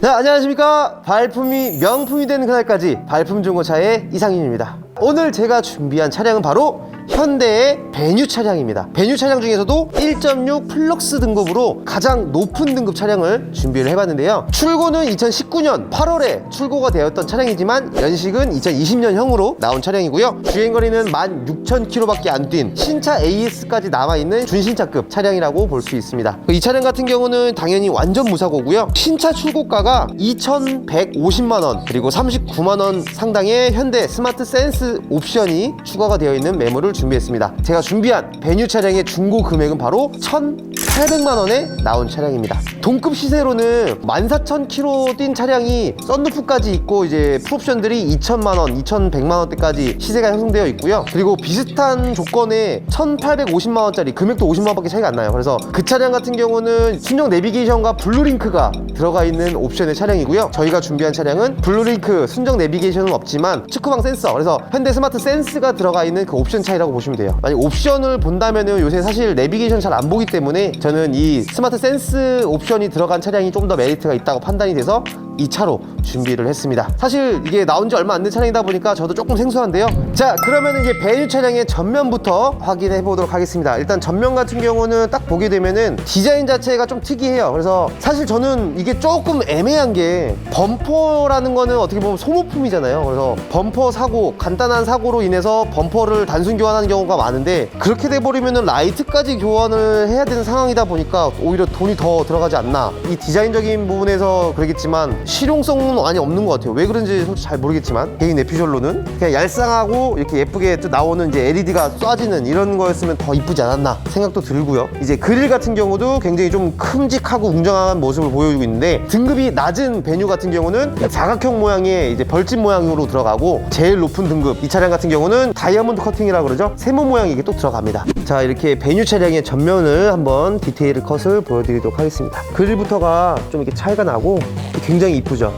네, 안녕하십니까. 발품이 명품이 되는 그날까지 발품중고차의 이상윤입니다. 오늘 제가 준비한 차량은 바로 현대의 베뉴 차량입니다. 베뉴 차량 중에서도 1.6 플럭스 등급으로 가장 높은 등급 차량을 준비를 해봤는데요. 출고는 2019년 8월에 출고가 되었던 차량이지만 연식은 2020년형으로 나온 차량이고요. 주행거리는 16,000km 밖에 안 뛴 신차 AS까지 남아있는 준신차급 차량이라고 볼 수 있습니다. 이 차량 같은 경우는 당연히 완전 무사고고요. 신차 출고가가 2,150만원 그리고 39만원 상당의 현대 스마트 센스 옵션이 추가가 되어 있는 매물을 준비했습니다. 제가 준비한 베뉴 차량의 중고 금액은 바로 1,800만원에 나온 차량입니다. 동급 시세로는 14,000km 뛴 차량이 썬루프까지 있고 이제 풀옵션들이 2,000만원, 2,100만원대까지 시세가 형성되어 있고요. 그리고 비슷한 조건에 1,850만원짜리 금액도 50만원밖에 차이가 안 나요. 그래서 그 차량 같은 경우는 순정 내비게이션과 블루링크가 들어가 있는 옵션의 차량이고요. 저희가 준비한 차량은 블루링크, 순정 내비게이션은 없지만 측후방 센서, 그래서 현대 스마트 센스가 들어가 있는 그 옵션 차이라고 보시면 돼요. 만약 옵션을 본다면은 요새 사실 내비게이션 잘 안 보기 때문에 저는 이 스마트 센스 옵션이 들어간 차량이 좀 더 메리트가 있다고 판단이 돼서 이 차로 준비를 했습니다. 사실 이게 나온 지 얼마 안 된 차량이다 보니까 저도 조금 생소한데요. 자, 그러면 이제 베뉴 차량의 전면부터 확인해 보도록 하겠습니다. 일단 전면 같은 경우는 딱 보게 되면은 디자인 자체가 좀 특이해요. 그래서 사실 저는 이게 조금 애매한 게 범퍼라는 거는 어떻게 보면 소모품이잖아요. 그래서 범퍼 사고, 간단한 사고로 인해서 범퍼를 단순 교환하는 경우가 많은데 그렇게 돼버리면은 라이트까지 교환을 해야 되는 상황이다 보니까 오히려 돈이 더 들어가지 않나. 이 디자인적인 부분에서 그러겠지만 실용성은 많이 없는 것 같아요. 왜 그런지 솔직히 잘 모르겠지만 개인 내피셜로는 그냥 얄쌍하고 이렇게 예쁘게 또 나오는 이제 LED가 쏴지는 이런 거였으면 더 이쁘지 않았나 생각도 들고요. 이제 그릴 같은 경우도 굉장히 좀 큼직하고 웅장한 모습을 보여주고 있는데 등급이 낮은 베뉴 같은 경우는 사각형 모양의 이제 벌집 모양으로 들어가고 제일 높은 등급 이 차량 같은 경우는 다이아몬드 커팅이라고 그러죠. 세모 모양이 이게 또 들어갑니다. 자, 이렇게 베뉴 차량의 전면을 한번 디테일 컷을 보여드리도록 하겠습니다. 그릴부터가 좀 이렇게 차이가 나고 굉장히 이쁘죠.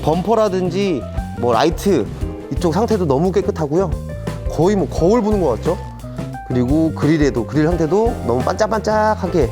범퍼라든지 뭐 라이트 이쪽 상태도 너무 깨끗하고요. 거의 뭐 거울 보는 것 같죠. 그리고 그릴 상태도 너무 반짝반짝하게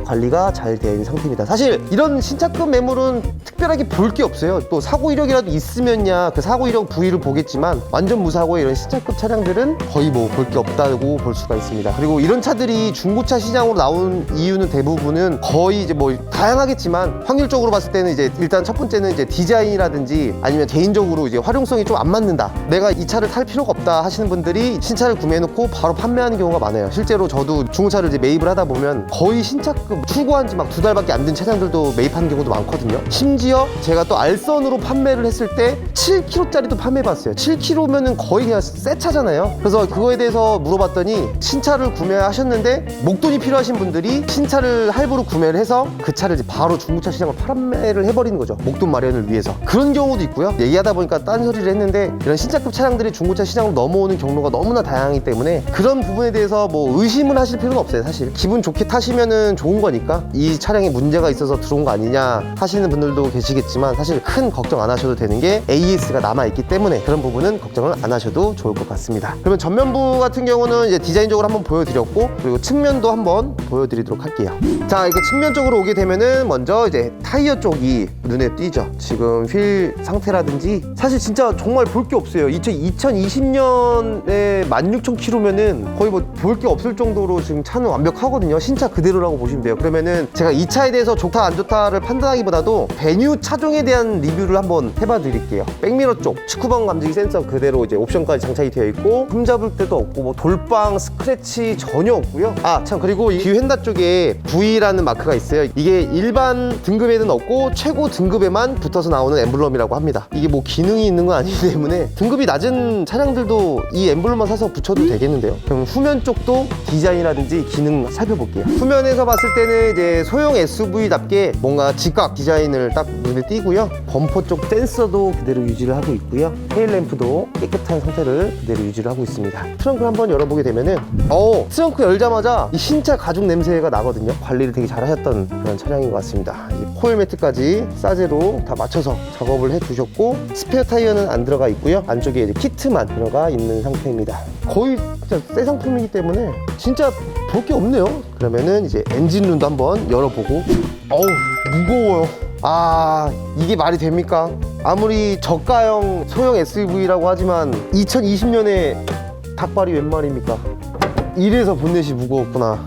관리가 잘 되어 있는 상태입니다. 사실 이런 신차급 매물은 특별하게 볼 게 없어요. 또 사고 이력이라도 있으면야 그 사고 이력 부위를 보겠지만 완전 무사고의 이런 신차급 차량들은 거의 뭐 볼 게 없다고 볼 수가 있습니다. 그리고 이런 차들이 중고차 시장으로 나온 이유는 대부분은 거의 이제 뭐 다양하겠지만 확률적으로 봤을 때는 이제 일단 첫 번째는 이제 디자인이라든지 아니면 개인적으로 이제 활용성이 좀 안 맞는다. 내가 이 차를 탈 필요가 없다 하시는 분들이 신차를 구매해놓고 바로 판매하는 경우가 많아요. 실제로 저도 중고차를 이제 매입을 하다 보면 거의 신차급 출고한 지 막 2달밖에 안 된 차량들도 매입하는 경우도 많거든요. 심지어 제가 또 알선으로 판매를 했을 때 7kg짜리도 판매해봤어요. 7kg면은 거의 그냥 새 차잖아요. 그래서 그거에 대해서 물어봤더니 신차를 구매하셨는데 목돈이 필요하신 분들이 신차를 할부로 구매를 해서 그 차를 이제 바로 중고차 시장으로 판매를 해버리는 거죠. 목돈 마련을 위해서. 그런 경우도 있고요. 얘기하다 보니까 딴소리를 했는데 이런 신차급 차량들이 중고차 시장으로 넘어오는 경로가 너무나 다양하기 때문에 그런 부분에 대해서 뭐 의심을 하실 필요는 없어요. 사실 기분 좋게 타시면은 좋은 거니까 이 차량에 문제가 있어서 들어온 거 아니냐 하시는 분들도 계시겠지만 사실 큰 걱정 안 하셔도 되는 게 AS가 남아있기 때문에 그런 부분은 걱정을 안 하셔도 좋을 것 같습니다. 그러면 전면부 같은 경우는 이제 디자인적으로 한번 보여드렸고 그리고 측면도 한번 보여드리도록 할게요. 자, 이렇게 측면 쪽으로 오게 되면은 먼저 이제 타이어 쪽이 눈에 띄죠. 지금 휠 상태라든지 사실 진짜 정말 볼 게 없어요. 2020년에 16,000km면은 거의 뭐 볼 게 없을 정도로 지금 차는 완벽하거든요. 신차 그대로라고 보시면 돼요. 그러면은 제가 이 차에 대해서 좋다 안 좋다를 판단하기보다도 베뉴 차종에 대한 리뷰를 한번 해봐 드릴게요. 백미러 쪽 측후방 감지기 센서 그대로 이제 옵션까지 장착이 되어 있고 흠잡을 데도 없고 뭐 돌빵 스크래치 전혀 없고요. 아 참, 그리고 이 뒤 휀다 쪽에 V라는 마크가 있어요. 이게 일반 등급에는 없고 최고 등급에만 붙어서 나오는 엠블럼이라고 합니다. 이게 뭐 기능이 있는 건 아니기 때문에 등급이 낮은 차량들도 이 엠블럼만 사서 붙여도 되겠는데요. 그럼 후면 쪽도 디자인이라든지 기능 살펴볼게요. 후면에서 봤을 때는 이제 소형 SUV답게 뭔가 직각 디자인을 딱 눈에 띄고요. 범퍼 쪽 센서도 그대로 유지를 하고 있고요. 테일램프도 깨끗한 상태를 그대로 유지를 하고 있습니다. 트렁크를 한번 열어보게 되면은 트렁크 열자마자 이 신차 가죽 냄새가 나거든요. 관리를 되게 잘 하셨던 그런 차량인 것 같습니다. 이 코일 매트까지 싸제로 다 맞춰서 작업을 해 두셨고 스페어 타이어는 안 들어가 있고요. 안쪽에 이제 키트만 들어가 있는 상태입니다. 거의 진짜 새 상품이기 때문에 진짜 볼 게 없네요. 그러면은 이제 엔진룸도 한번 열어보고 무거워요. 이게 말이 됩니까? 아무리 저가형 소형 SUV라고 하지만 2020년에 닭발이 웬 말입니까? 이래서 본넷이 무거웠구나.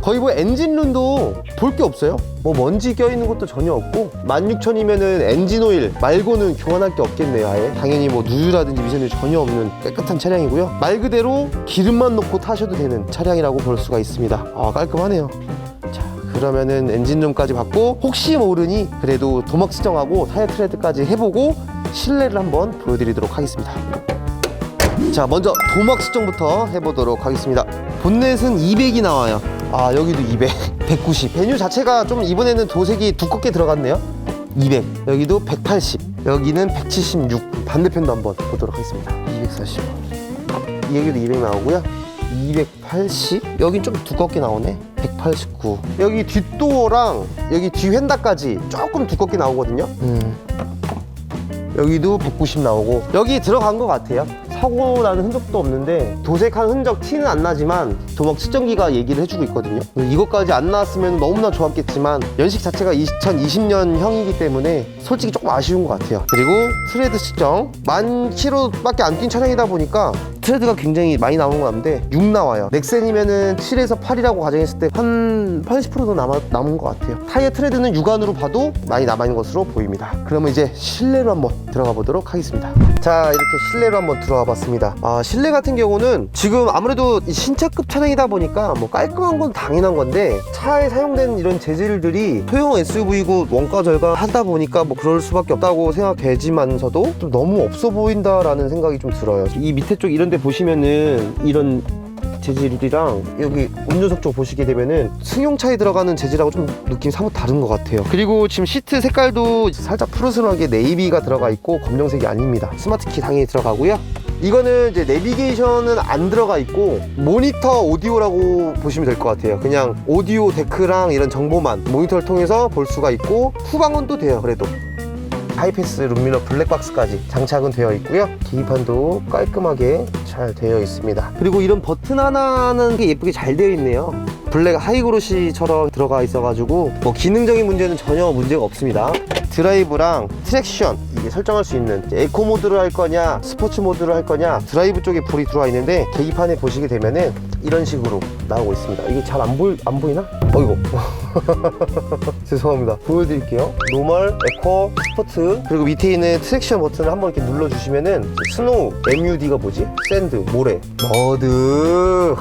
거의 뭐 엔진룸도 볼 게 없어요. 뭐 먼지 껴있는 것도 전혀 없고 16,000이면은 엔진오일 말고는 교환할 게 없겠네요. 아예 당연히 뭐 누유라든지 미세누유 전혀 없는 깨끗한 차량이고요. 말 그대로 기름만 넣고 타셔도 되는 차량이라고 볼 수가 있습니다. 깔끔하네요. 자, 그러면은 엔진룸까지 받고 혹시 모르니 그래도 도막 수정하고 타이어 트레드까지 해보고 실내를 한번 보여드리도록 하겠습니다. 자, 먼저 도막 수정부터 해보도록 하겠습니다. 본넷은 200이 나와요. 여기도 200, 190. 베뉴 자체가 좀 이번에는 도색이 두껍게 들어갔네요. 200, 여기도 180, 여기는 176. 반대편도 한번 보도록 하겠습니다. 240, 여기도 200 나오고요. 280, 여긴 좀 두껍게 나오네. 189. 여기 뒷도어랑 여기 뒤 휀다까지 조금 두껍게 나오거든요. 여기도 190 나오고 여기 들어간 것 같아요. 사고 나는 흔적도 없는데 도색한 흔적 티는 안 나지만 도막 측정기가 얘기를 해주고 있거든요. 이것까지 안 나왔으면 너무나 좋았겠지만 연식 자체가 2020년 형이기 때문에 솔직히 조금 아쉬운 것 같아요. 그리고 트레드 측정 10,000km밖에 안 뛴 차량이다 보니까 트레드가 굉장히 많이 나오는 것 같은데 6 나와요. 넥센이면은 7에서 8이라고 가정했을 때 한 80%도 남은 것 같아요. 타이어 트레드는 육안으로 봐도 많이 남아있는 것으로 보입니다. 그러면 이제 실내로 한번 들어가 보도록 하겠습니다. 자, 이렇게 실내로 한번 들어가 봤습니다. 실내 같은 경우는 지금 아무래도 신차급 차량이다 보니까 뭐 깔끔한 건 당연한 건데 차에 사용된 이런 재질들이 소형 SUV고 원가 절감하다 보니까 뭐 그럴 수밖에 없다고 생각되지만서도 좀 너무 없어 보인다라는 생각이 좀 들어요. 이 밑에 쪽 이런 데 보시면은 이런 재질이랑 여기 운전석 쪽 보시게 되면은 승용차에 들어가는 재질하고 좀 느낌이 사뭇 다른 것 같아요. 그리고 지금 시트 색깔도 살짝 푸르스름하게 네이비가 들어가 있고 검정색이 아닙니다. 스마트키 당연히 들어가고요. 이거는 이제 내비게이션은 안 들어가 있고 모니터 오디오라고 보시면 될 것 같아요. 그냥 오디오 데크랑 이런 정보만 모니터를 통해서 볼 수가 있고 후방은 돼요. 그래도 하이패스 룸미러 블랙박스까지 장착은 되어 있고요. 계기판도 깔끔하게 잘 되어 있습니다. 그리고 이런 버튼 하나는 게 예쁘게 잘 되어 있네요. 블랙 하이그로시처럼 들어가 있어가지고 뭐 기능적인 문제는 전혀 문제가 없습니다. 드라이브랑 트랙션 이게 설정할 수 있는 에코 모드를 할 거냐 스포츠 모드를 할 거냐 드라이브 쪽에 불이 들어와 있는데 계기판에 보시게 되면은 이런 식으로 나오고 있습니다. 이게 잘 안 보이나? 어이구 죄송합니다. 보여드릴게요. 노멀, 에코, 스포츠 그리고 밑에 있는 트랙션 버튼을 한번 이렇게 눌러주시면은 스노우, MUD가 뭐지? 샌드, 모래, 머드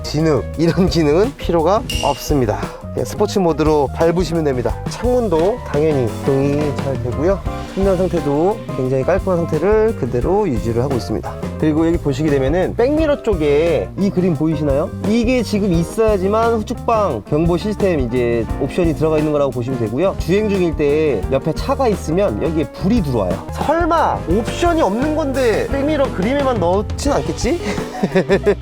진흙 이런 기능은 필요가 없습니다. 스포츠 모드로 밟으시면 됩니다. 창문도 당연히 구동이 잘 되고요. 측면 상태도 굉장히 깔끔한 상태를 그대로 유지를 하고 있습니다. 그리고 여기 보시게 되면은 백미러 쪽에 이 그림 보이시나요? 이게 지금 있어야지만 후측방 경보 시스템 이제 옵션이 들어가 있는 거라고 보시면 되고요. 주행 중일 때 옆에 차가 있으면 여기에 불이 들어와요. 설마 옵션이 없는 건데 백미러 그림에만 넣진 않겠지?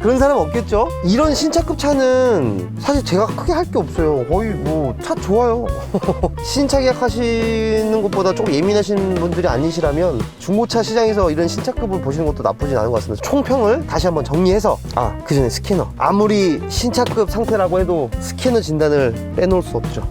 그런 사람 없겠죠? 이런 신차급 차는 사실 제가 크게 할 게 없어요. 거의 뭐 차 좋아요. 신차 계약하시는 것보다 조금 예민하신 분들이 아니시라면 중고차 시장에서 이런 신차급을 보시는 것도 나쁘진 않은 것 같습니다. 총평을 다시 한번 정리해서 그 전에 스캐너 아무리 신차급 상태라고 해도 스캐너 진단을 빼놓을 수 없죠.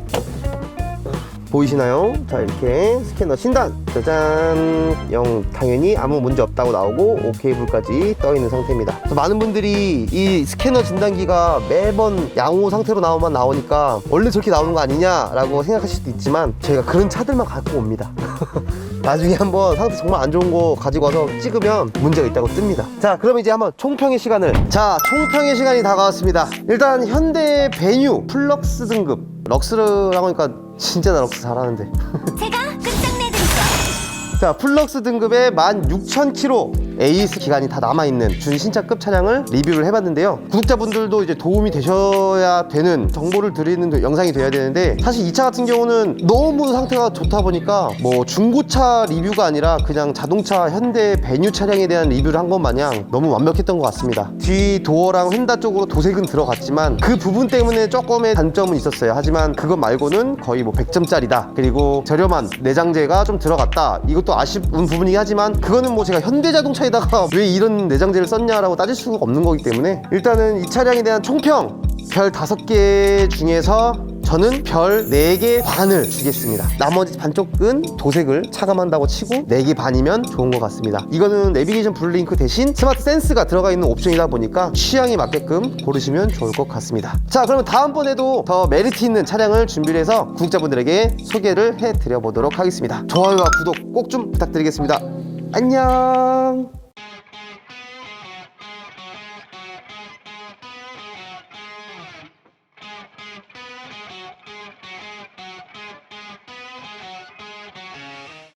보이시나요? 자, 이렇게 스캐너 진단 짜잔 당연히 아무 문제 없다고 나오고 OK 불까지 떠 있는 상태입니다. 많은 분들이 이 스캐너 진단기가 매번 양호 상태로 나오니까 원래 저렇게 나오는 거 아니냐 라고 생각하실 수도 있지만 저희가 그런 차들만 갖고 옵니다. 나중에 한번 상태 정말 안 좋은 거 가지고 와서 찍으면 문제가 있다고 뜹니다. 자, 그럼 이제 한번 총평의 시간을 총평의 시간이 다가왔습니다. 일단 현대 베뉴 플럭스 등급 럭스라고 하니까 진짜 나 럭스 잘하는데 제가 끝장내드리죠. 자, 플럭스 등급의 16,000km 에이스 기간이 다 남아있는 준신차급 차량을 리뷰를 해봤는데요. 구독자분들도 이제 도움이 되셔야 되는 정보를 드리는 영상이 돼야 되는데 사실 이 차 같은 경우는 너무 상태가 좋다 보니까 뭐 중고차 리뷰가 아니라 그냥 자동차 현대 베뉴 차량에 대한 리뷰를 한 것 마냥 너무 완벽했던 것 같습니다. 뒤 도어랑 휀다 쪽으로 도색은 들어갔지만 그 부분 때문에 조금의 단점은 있었어요. 하지만 그것 말고는 거의 뭐 100점짜리다. 그리고 저렴한 내장재가 좀 들어갔다. 이것도 아쉬운 부분이긴 하지만 그거는 뭐 제가 현대자동차 에다가 왜 이런 내장재를 썼냐라고 따질 수가 없는 거기 때문에 일단은 이 차량에 대한 총평 별 5개 중에서 저는 별 4개 반을 주겠습니다. 나머지 반쪽은 도색을 차감한다고 치고 4개 반이면 좋은 것 같습니다. 이거는 내비게이션 블루링크 대신 스마트 센스가 들어가 있는 옵션이다 보니까 취향에 맞게끔 고르시면 좋을 것 같습니다. 자, 그러면 다음번에도 더 메리트 있는 차량을 준비를 해서 구독자분들에게 소개를 해드려 보도록 하겠습니다. 좋아요와 구독 꼭 좀 부탁드리겠습니다. 안녕.